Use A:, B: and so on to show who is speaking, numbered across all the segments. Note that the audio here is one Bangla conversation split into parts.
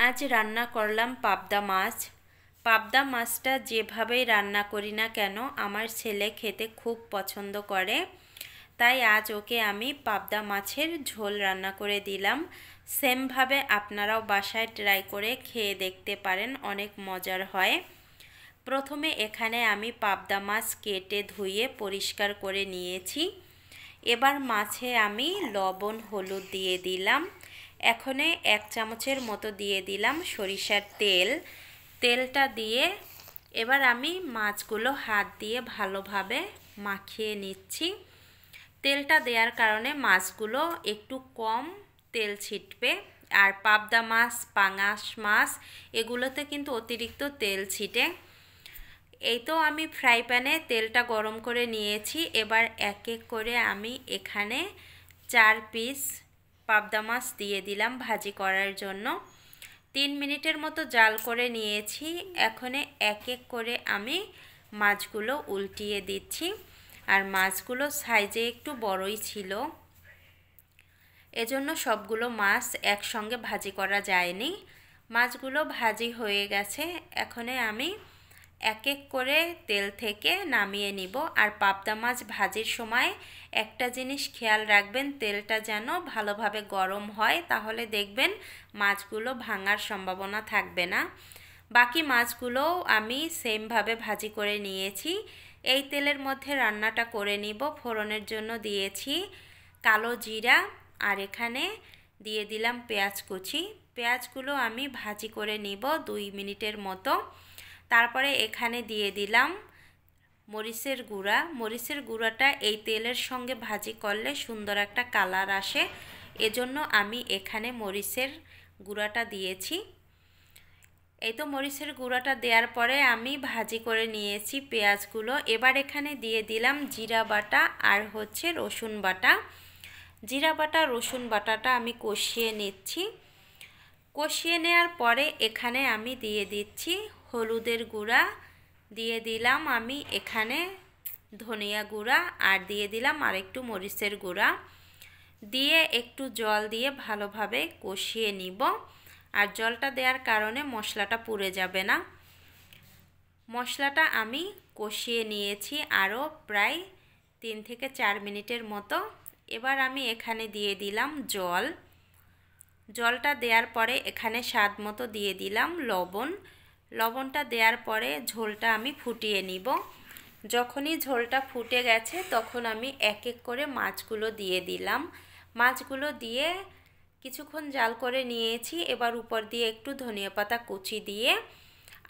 A: আজ রান্না করলাম পাবদা মাছ। পাবদা মাছটা যেভাবেই রান্না করি না কেন আমার ছেলে খেতে খুব পছন্দ করে, তাই আজ ওকে আমি পাবদা মাছের ঝোল রান্না করে দিলাম। সেমভাবে আপনারাও বাসায় ট্রাই করে খেয়ে দেখতে পারেন, অনেক মজার হয়। প্রথমে এখানে আমি পাবদা মাছ কেটে ধুয়ে পরিষ্কার করে নিয়েছি। এবার মাছে আমি লবণ হলুদ দিয়ে দিলাম। এখানে 1 চামচের মতো দিয়ে দিলাম সরিষার তেল। তেলটা দিয়ে এবার আমি মাছগুলো হাত দিয়ে ভালোভাবে মাখিয়ে নিচ্ছি। তেলটা দেওয়ার কারণে মাছগুলো একটু কম তেল ছিটবে। আর পাবদা মাছ, পাঙাশ মাছ এগুলোতে কিন্তু অতিরিক্ত তেল ছিটে। এই তো আমি ফ্রাই প্যানে তেলটা গরম করে নিয়েছি। এবার এক এক করে আমি এখানে 4 পিস পাবদা মাছ দিয়ে দিলাম ভাজি করার জন্য। 3 মিনিটের মতো জাল করে নিয়েছি। এখন এক এক করে আমি মাছগুলো উল্টিয়ে দিচ্ছি। আর মাছগুলো সাইজে একটু বড়ই ছিল, এজন্য সবগুলো মাছ একসঙ্গে ভাজি করা যায়নি। মাছগুলো ভাজি হয়ে গেছে। এখন আমি এক এক করে তেল থেকে নামিয়ে নিব। আর পাবদা মাছ ভাজির সময় একটা জিনিস খেয়াল রাখবেন, তেলটা যেন ভালোভাবে গরম হয়, তাহলে দেখবেন মাছগুলো ভাঙার সম্ভাবনা থাকবে না। বাকি মাছগুলোও আমি সেমভাবে ভাজি করে নিয়েছি। এই তেলের মধ্যে রান্নাটা করে নিব। ফোড়নের জন্য দিয়েছি কালো জিরা, আর এখানে দিয়ে দিলাম পেঁয়াজ কুচি। পেঁয়াজগুলো আমি ভাজি করে নিব 2 মিনিটের মতো। তারপরে এখানে দিয়ে দিলাম মরিচের গুঁড়া। মরিচের গুঁড়াটা এই তেলের সঙ্গে ভাজি করলে সুন্দর একটা কালার আসে, এজন্য আমি এখানে মরিচের গুঁড়াটা দিয়েছি। এই তো মরিচের গুঁড়াটা দেওয়ার পরে আমি ভাজি করে নিয়েছি পেঁয়াজগুলো। এবার এখানে দিয়ে দিলাম জিরা বাটা আর রসুন বাটা। জিরা বাটা রসুন বাটাটা আমি কষিয়ে নিচ্ছি। কষিয়ে নেওয়ার পরে এখানে আমি দিয়ে দিচ্ছি হলুদের গুঁড়া, দিয়ে দিলাম আমি এখানে ধনিয়া গুঁড়া, আর দিয়ে দিলাম আরেকটু মরিচের গুঁড়া। দিয়ে একটু জল দিয়ে ভালোভাবে কষিয়ে নিব। আর জলটা দেওয়ার কারণে মশলাটা পুড়ে যাবে না। মশলাটা আমি কষিয়ে নিয়েছি আরও প্রায় 3 থেকে 4 মিনিটের মতো। এবার আমি এখানে দিয়ে দিলাম জল। জলটা দেওয়ার পরে এখানে স্বাদ মতো দিয়ে দিলাম লবণ। লবণটা দেওয়ার পরে ঝোলটা আমি ফুটিয়ে নিব। যখনই ঝোলটা ফুটে গেছে তখন আমি এক এক করে মাছগুলো দিয়ে দিলাম। মাছগুলো দিয়ে কিছুক্ষণ জাল করে নিয়েছি। এবার উপর দিয়ে একটু ধনিয়া পাতা কুচি দিয়ে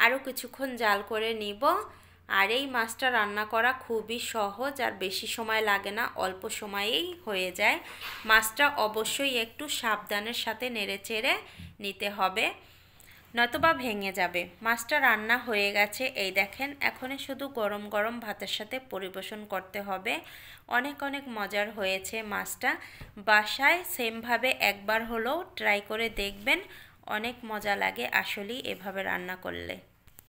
A: আরও কিছুক্ষণ জাল করে নিব। আর এই মাছটা রান্না করা খুবই সহজ, আর বেশি সময় লাগে না, অল্প সময়েই হয়ে যায়। মাছটা অবশ্যই একটু সাবধানের সাথে নেড়েচেড়ে নিতে হবে, নয়তোবা ভেঙে যাবে। মাছটা রান্না হয়ে গেছে, এই দেখেন। এখন শুধু গরম গরম ভাতের সাথে পরিবেশন করতে হবে। অনেক অনেক মজার হয়েছে মাছটা। বাসায় সেমভাবে একবার হলেও ট্রাই করে দেখবেন, অনেক মজা লাগে আসলেই এভাবে রান্না করলে।